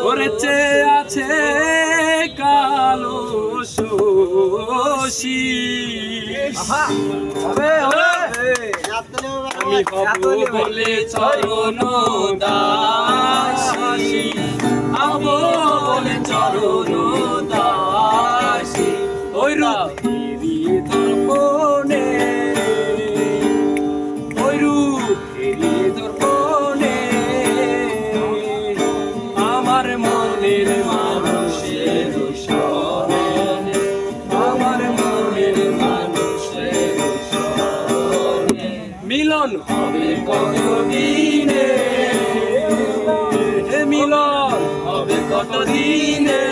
ওরে চেয়ে আছে কালো শশী আমি হব বলে চরণ দাসী হব বলে চরণ দাসী ওই রূপেরই দর্পণে ওই রূপেরই দর্পণে আমার মনের মানুষের সনে আমার মনের মানুষের সনে মিলন হবে কতদিনে মিলন হবে কতদিনে